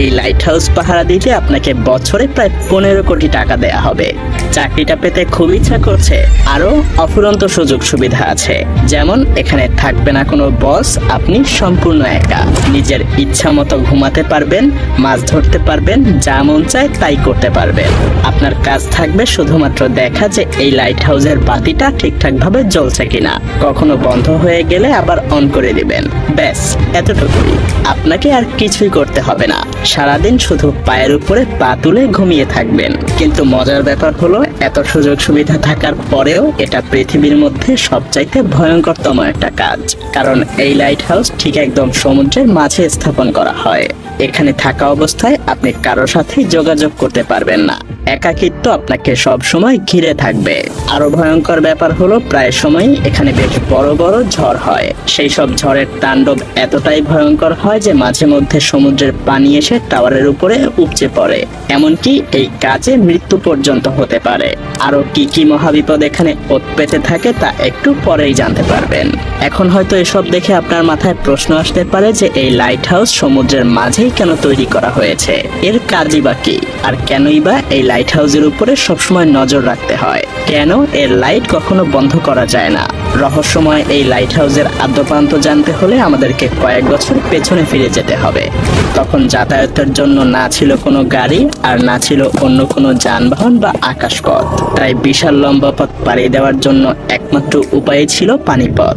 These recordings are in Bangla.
এই লাইট হাউস পাহারা দিতে আপনাকে বছরে প্রায় 15 কোটি টাকা দেয়া হবে। চাকরিটা পেতে খুব ইচ্ছা করছে? আরো অফুরন্ত সুযোগ সুবিধা আছে, যেমন এখানে থাকবে না কোনো বস, আপনি সম্পূর্ণ একা। নিজের ইচ্ছা মতো ঘুমাতে পারবেন, মাছ ধরতে পারবেন, যা মন চায় তাই করতে পারবেন। আপনার কাজ থাকবে শুধুমাত্র দেখা যে এই লাইট হাউসের বাতিটা ঠিকঠাক ভাবে জ্বলছে কিনা, কখনো বন্ধ হয়ে গেলে আবার অন করে দিবেন। ব্যাস এতটুকুই, আপনাকে আর কিছুই করতে হবে না। সারাদিন শুধু পায়ের উপরে পা তুলে ঘুমিয়ে থাকবেন। কিন্তু মজার ব্যাপার হলো, এত সুযোগ সুবিধা থাকার পরেও এটা পৃথিবীর মধ্যে সবচাইতে ভয়ঙ্করতম একটা কাজ। কারণ এই লাইট হাউস ঠিক একদম সমুদ্রের মাঝে স্থাপন করা হয়। এখানে থাকা অবস্থায় আপনি কারোর সাথে যোগাযোগ করতে পারবেন না। একাকিত্ব আপনাকে সব সময় ঘিরে থাকবে। আরো ভয়ঙ্কর ব্যাপার হলো, প্রায় সময় এখানে বেশ বড় বড় ঝড় হয়। সেই সব ঝড়ের তাণ্ডব এতটাই ভয়ঙ্কর হয় যে মাঝে মধ্যে সমুদ্রের পানি এসে টাওয়ারের উপরে উপচে পড়ে। এমনকি এই কাজে মৃত্যু পর্যন্ত হতে পারে। আরো কি কি মহাবিপদ এখানে ওত পেতে থাকে তা একটু পরেই জানতে পারবেন। এখন হয়তো এসব দেখে আপনার মাথায় প্রশ্ন আসতে পারে যে এই লাইট হাউস সমুদ্রের মাঝেই কেন তৈরি করা হয়েছে, এর কাজই বা কি, আর কেনই বা এই লাইট হাউসের উপরে সবসময় নজর রাখতে হয়, কেন এর লাইট কখনো বন্ধ করা যায় না। রহস্যময় এই লাইট হাউসের আদ্যপ্রান্ত জানতে হলে আমাদেরকে কয়েক বছর পেছনে ফিরে যেতে হবে। তখন যাতায়াতের জন্য না ছিল কোনো গাড়ি, আর না ছিল অন্য কোনো যানবাহন বা আকাশপথ। তাই বিশাল লম্বা পথ পাড়ি দেওয়ার জন্য একমাত্র উপায় ছিল পানিপথ।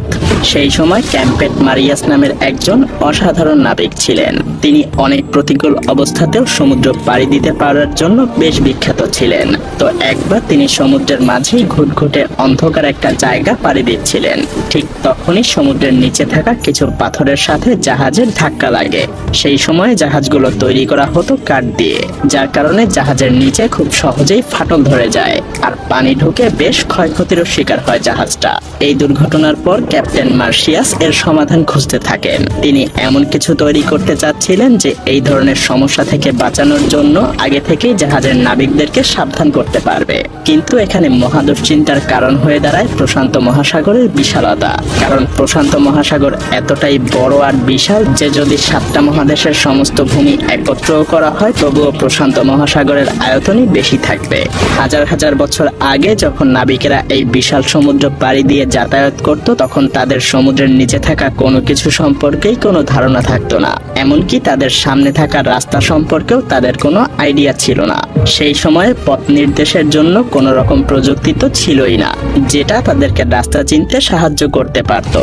সেই সময় ক্যাম্পেট মারিয়াস নামের একজন অসাধারণ নাবিক ছিলেন। তিনি অনেক প্রতিকূল অবস্থাতেও সমুদ্র পাড়ি দিতে পারার জন্য বেশ বিখ্যাত ছিলেন। তো একবার তিনি সমুদ্রের মাঝেই ঘুটঘুটে অন্ধকার একটা জায়গা পাড়ি দিচ্ছিলেন। ঠিক তখনই সমুদ্রের নিচে থাকা কিছু পাথরের সাথে জাহাজের ধাক্কা লাগে। সেই সময় জাহাজগুলো তৈরি করা হতো কাঠ দিয়ে, যার কারণে জাহাজের নিচে খুব সহজেই ফাটল ধরে যায় আর পানি ঢুকে বেশ ক্ষয়ক্ষতিরও শিকার হয় জাহাজটা। এই দুর্ঘটনার পর ক্যাপ্টেন মার্শিয়াস এর সমাধান খুঁজতে থাকেন। তিনি এমন কিছু তৈরি করতে চাচ্ছিলেন যে এই ধরনের সমস্যা থেকে বাঁচানোর জন্য আগে থেকেই জাহাজের নাবিকদেরকে সাবধান করতে পারবে। কিন্তু এখানে মহা দুশ্চিন্তার কারণ হয়ে দাঁড়ায় প্রশান্ত মহাসাগরের বিশালতা। কারণ প্রশান্ত মহাসাগর এতটাই বড় আর বিশাল যে যদি 7টা মহাদেশের সমস্ত ভূমি একত্র করা হয় তবুও প্রশান্ত মহাসাগরের আয়তনই বেশি থাকবে। হাজার হাজার বছর আগে যখন নাবিকেরা এই বিশাল সমুদ্র পাড়ি দিয়ে যাতায়াত করত, তখন তাদের সমুদ্রের নিচে থাকা কোনো কিছু সম্পর্কেই কোনো ধারণা থাকতো না। এমনকি তাদের সামনে থাকা রাস্তা সম্পর্কেও তাদের কোনো আইডিয়া ছিল না। সেই সময়ে পথ নির্দেশের জন্য কোনো রকম প্রযুক্তি তো ছিলই না, যেটা তাদেরকে রাস্তা চিনতে সাহায্য করতে পারত।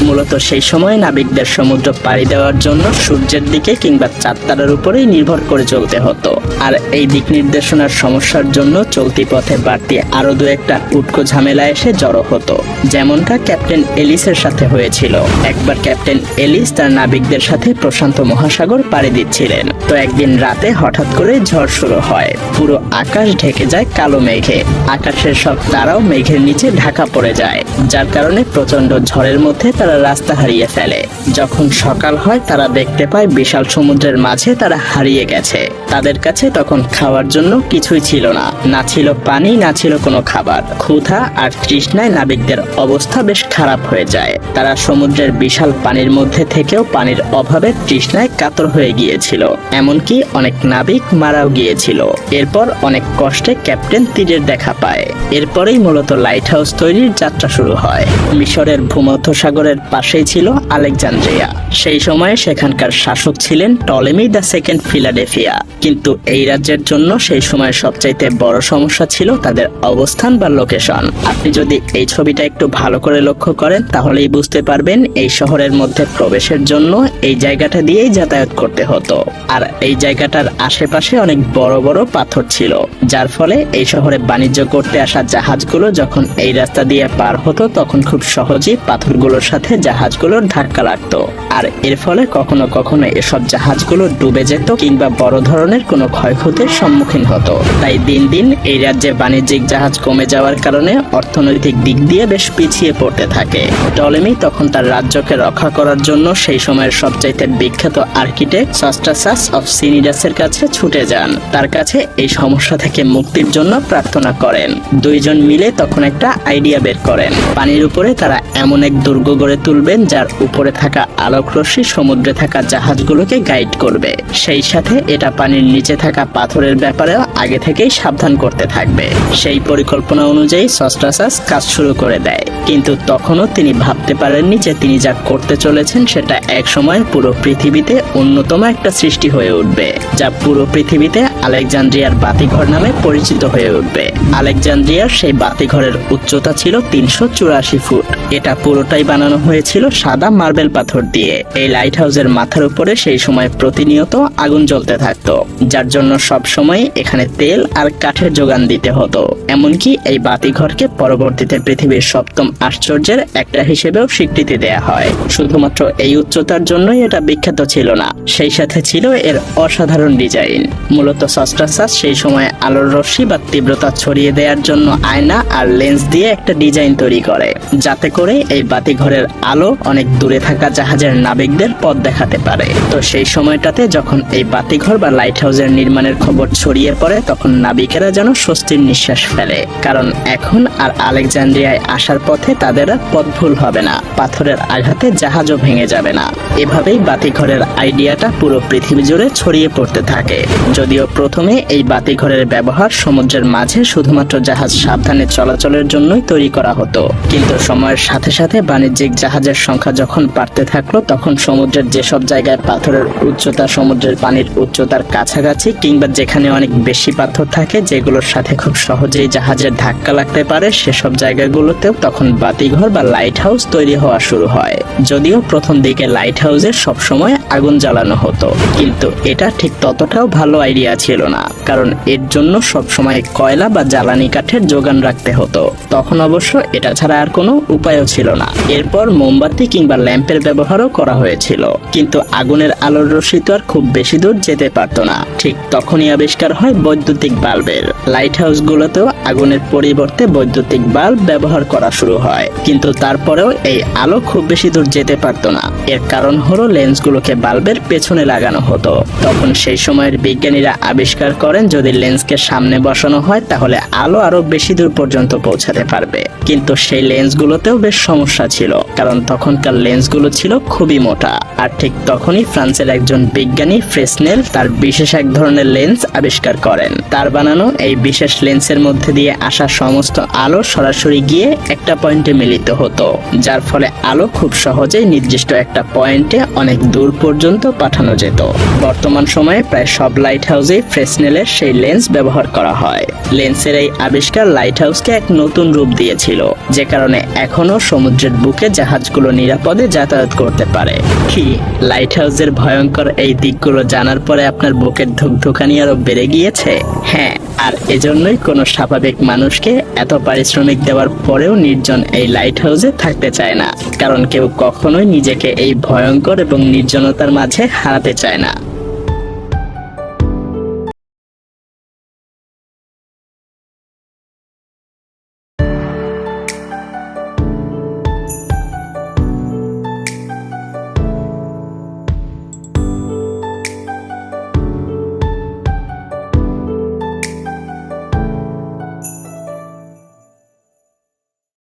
মূলত সেই সময় নাবিকদের সমুদ্র পাড়ি দেওয়ার জন্য সূর্যের দিকে কিংবা চাঁদ তারার উপরেই নির্ভর করে চলতে হতো। আর এই দিক নির্দেশনার সমস্যার জন্য চলতি পথে বাড়তি আরো দু একটা উটকো ঝামেলা এসে জড়ো হতো, যেমনটা ক্যাপ্টেন এলিসের সাথে হয়েছিল। একবার ক্যাপ্টেন এলিস তার নাবিকদের সাথে প্রশান্ত মহাসাগর পাড়ি দিচ্ছিলেন। তো একদিন রাতে হঠাৎ করে ঝড় শুরু হয়। পুরো আকাশ ঢেকে যায় কালো মেঘে। আকাশের সব তারাও মেঘের নিচে ঢাকা পড়ে যায়, যার কারণে প্রচন্ড ঝড়ের মধ্যে তারা রাস্তা হারিয়ে ফেলে। যখন সকাল হয় তারা দেখতে পায় বিশাল সমুদ্রের মাঝে তারা হারিয়ে গেছে। তাদের কাছে তখন খাওয়ার জন্য কিছুই ছিল না, না ছিল পানি, না ছিল কোনো খাবার। ক্ষুধা আর তৃষ্ণায় নাবিকদের অবস্থা বেশ খারাপ হয়ে যায়। তারা সমুদ্রের বিশাল পানির মধ্যে থেকেও পানির অভাবে তৃষ্ণায় কাতর হয়ে গিয়েছিল। এমনকি অনেক নাবিক মারাও গিয়েছিল। এরপর অনেক কষ্টে ক্যাপ্টেন তীরের দেখা পায়। এরপরেই মূলত লাইট হাউস তৈরির যাত্রা শুরু হয়। মিশরের ভূমধ্যসাগরের পাশেই ছিল আলেকজান্দ্রিয়া। সেই সময়ে সেখানকার শাসক ছিলেন টলেমি দ্য সেকেন্ড ফিলাডেলফিয়া। কিন্তু এই রাজ্যের জন্য সেই সময় সবচাইতে বড় সমস্যা ছিল তাদের অবস্থান বা লোকেশন। আপনি যদি এই ছবিটা একটু ভালো করে লক্ষ্য করেন তাহলেই বুঝতে পারবেন এই শহরের মধ্যে প্রবেশের জন্য এই জায়গাটা দিয়েই যাতায়াত করতে হতো। আর এই জায়গাটার আশেপাশে অনেক বড় বড় পাথর ছিল, যার ফলে এই শহরে বাণিজ্য করতে আসা জাহাজগুলো যখন এই রাস্তা দিয়ে পার হতো তখন খুব সহজেই পাথরগুলোর সাথে জাহাজগুলোর ধাক্কা লাগতো। আর এর ফলে কখনো কখনো এসব জাহাজগুলো ডুবে যেত কিংবা বড় ধরনের ধরনের কোনো ক্ষয়ক্ষতির সম্মুখীন হতো। তাই দিন দিন এই রাজ্যে বাণিজ্যিক জাহাজ কমে যাওয়ার কারণে অর্থনৈতিক দিক দিয়ে বেশ পিছিয়ে পড়তে থাকে। টলেমি তখন তার রাজ্যকে রক্ষা করার জন্য সেই সময়ের সবচাইতে বিখ্যাত আর্কিটেক্ট সস্ট্রাসাস অফ সিনিডাসের কাছে ছুটে যান। তার কাছে এই সমস্যা থেকে মুক্তির জন্য প্রার্থনা করেন। দুইজন মিলে তখন একটা আইডিয়া বের করেন। পানির উপরে তারা এমন এক দুর্গ গড়ে তুলবেন যার উপরে থাকা আলোক রশ্মি সমুদ্রে থাকা জাহাজগুলোকে গাইড করবে। সেই সাথে এটা পানির নিচে থাকা পাথরের ব্যাপারেও আগে থেকেই সাবধান করতে থাকবে। সেই পরিকল্পনা অনুযায়ী সস্ট্রাসাস কাজ শুরু করে দেয়। কিন্তু তখনও তিনি ভাবতে পারেননি যে তিনি যা করতে চলেছেন সেটা এক সময় পুরো পৃথিবীতে অন্যতম একটা সৃষ্টি হয়ে উঠবে, যা পুরো পৃথিবীতে আলেকজান্দ্রিয়ার বাতিঘর নামে পরিচিত হয়ে উঠবে। আলেকজান্দ্রিয়ার সেই বাতিঘরের উচ্চতা ছিল 384 ফুট। এটা পুরোটাই বানানো হয়েছিল সাদা মার্বেল পাথর দিয়ে। এই লাইট হাউসের মাথার উপরে সেই সময় প্রতিনিয়ত আগুন জ্বলতে থাকতো, যার জন্য সব সময় এখানে তেল আর কাঠের যোগান দিতে হতো। এমনকি এই বাতিঘরকে পরবর্তীতে পৃথিবীর সপ্তম আশ্চর্যের একটা হিসেবেও স্বীকৃতি দেয়া হয়। শুধুমাত্র এই উচ্চতার জন্যই এটা বিখ্যাত ছিল না, সেই সাথে ছিল এর অসাধারণ ডিজাইন। মূলত সস্ট্রাসাস সেই সময় আলোর রশ্মি বা তীব্রতা ছড়িয়ে দেওয়ার জন্য আয়না আর লেন্স দিয়ে একটা ডিজাইন তৈরি করে, যাতে করে এই বাতিঘরের আলো অনেক দূরে থাকা জাহাজের নাবিকদের পথ দেখাতে পারে। তো সেই সময়টাতে যখন এই বাতিঘর বা লাইট হাউসের নির্মাণের খবর ছড়িয়ে পড়ে, তখন নাবিকেরা যেন স্বস্তির নিঃশ্বাস ফেলে, কারণ এখন আর আলেকজান্দ্রিয়ায় আসার পথে তাদের আর পথ ভুল হবে না, পাথরের আঘাতে জাহাজও ভেঙে যাবে না। এভাবেই বাতিঘরের আইডিয়াটা পুরো পৃথিবী জুড়ে ছড়িয়ে পড়তে থাকে। যদিও প্রথমে এই বাতিঘরের ব্যবহার সমুদ্রের মাঝে শুধুমাত্র জাহাজ সাবধানে চলাচলের জন্যই তৈরি করা হতো, কিন্তু সময়ের সাথে সাথে বাণিজ্যিক জাহাজের সংখ্যা যখন বাড়তে থাকলো, তখন সমুদ্রের যেসব জায়গায় পাথরের উচ্চতা সমুদ্রের পানির উচ্চতার কাছাকাছি কিংবা যেখানে অনেক বেশি পাথর থাকে যেগুলোর সাথে খুব সহজেই জাহাজের ধাক্কা লাগতে পারে, সেসব জায়গাগুলোতেও তখন বাতিঘর বা লাইট হাউস তৈরি হওয়া শুরু হয়। যদিও প্রথম দিকে লাইট হাউসে সবসময় আগুন জ্বালানো হতো, কিন্তু এটা ঠিক ততটাও ভালো আইডিয়া ছিল না, কারণ এর জন্য সবসময় কয়লা বা জ্বালানি কাঠের যোগান রাখতে হতো। তখন অবশ্য এটা ছাড়া আর কোনো উপায়ও ছিল না। এরপর মোমবাতি কিংবা ল্যাম্পের ব্যবহারও করা হয়েছিল, কিন্তু আগুনের আলোর রশ্মি তো আর খুব বেশি দূর যেতে পারতো না। ঠিক তখনই আবিষ্কার হয় বৈদ্যুতিক বাল্বের। লাইট হাউসগুলোতেও আগুনের পরিবর্তে বৈদ্যুতিক বাল্ব ব্যবহার করা শুরু হয়, কিন্তু তারপরেও এই আলো খুব বেশি দূর যেতে পারতো না। এর কারণ হলো লেন্সগুলোকে বাল্বের পেছনে লাগানো হতো। তখন সেই সময়ের বিজ্ঞানীরা আবিষ্কার করেন যদি লেন্সকে সামনে বসানো হয় তাহলে আলো আরো বেশি দূর পর্যন্ত পৌঁছাতে পারবে। কিন্তু সেই লেন্সগুলোতেও বেশ সমস্যা ছিল, কারণ তখনকার লেন্সগুলো ছিল খুবই মোটা। আর ঠিক তখনই ফ্রান্সের একজন বিজ্ঞানী ফ্রেসনেল তার বিশেষ এক ধরনের লেন্স আবিষ্কার করেন। তার বানানো এই বিশেষ লেন্সের মধ্যে দিয়ে আসা সমস্ত আলো সরাসরি গিয়ে একটা পয়েন্টে মিলিত হতো, যার ফলে আলো খুব সহজেই নির্দিষ্ট একটা পয়েন্টে অনেক দূর পর্যন্ত পাঠানো যেত। বর্তমান সময়ে প্রায় সব লাইট হাউসে ফ্রেসনেলের সেই লেন্স ব্যবহার করা হয়। লেন্সের এই আবিষ্কার লাইট হাউসকে এক নতুন রূপ দিয়েছিল, যে কারণে এখনো সমুদ্রের বুকে জাহাজগুলো নিরাপদে যাতায়াত করতে পারে। কি লাইট হাউসের ভয়ঙ্কর এই দিকগুলো জানার পরে আপনার বুকের ধুকধুকানি আরো বেড়ে গিয়েছে? হ্যাঁ, আর এজন্যই কোনো স্বাভাবিক মানুষকে এত পারিশ্রমিক দেওয়ার পরেও নির্জন এই লাইট হাউসে থাকতে চায় না, কারণ কেউ কখনোই নিজেকে এই ভয়ঙ্কর এবং নির্জনতার মাঝে হারাতে চায় না।